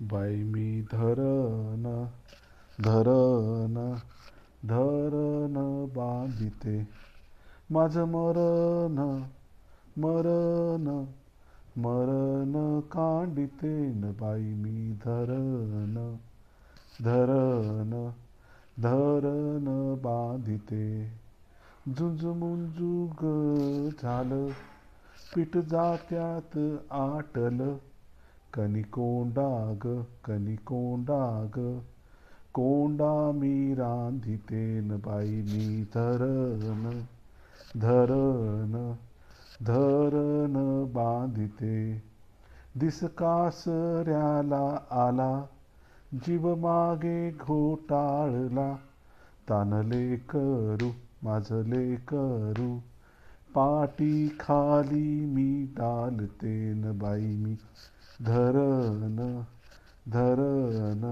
बाई मी धरण धरण धरण बांधिते माझ मरण मरण मरण कांडिते न बाई मी धरण धरण धरण बांधिते झुंजमुंजू ग झालं पीठ जात्यात आटलं कनी कोंडा ग कोंडा मी रांधितेन बाई मी धरण धरण धरण बांधिते दिस कासऱ्याला आला जीव मागे घोटाळला तानले करू माझले करू पाटी खाली मी डालतेन बाई मी धरण धरण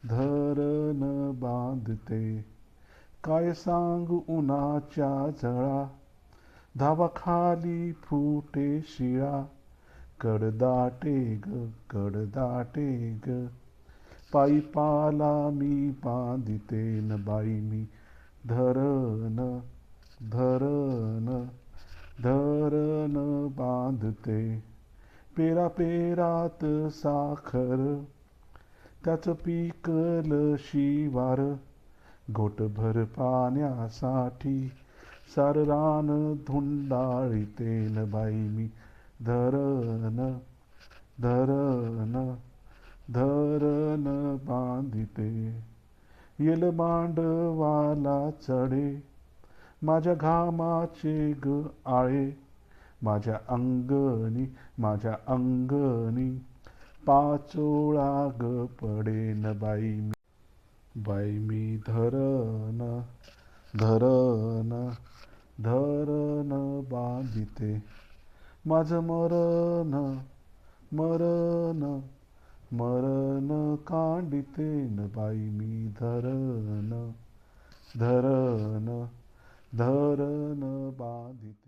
धरण बांधते काय सांगू उन्हाच्या झळा धावा खाली फुटे शिळा कडदाटे ग पायीपाला मी बांधितेन बाई मी धरण धरण धरण बांधते पेरात साखर त्याच पिकल शिवार घोटभर पाण्यासाठी सार रान धुंडाळीतेन बाई मी धरण धरण धरण बांधिते येल मांडवाला चढे माझ्या घामाचे ग आळे माझ्या अंगणी पाचोळा ग पडेन बाई मी धरण धरण धरण बांधिते माझ मरण मरण मरण कांडितेन बाई मी धरण धरण धरण बांधिते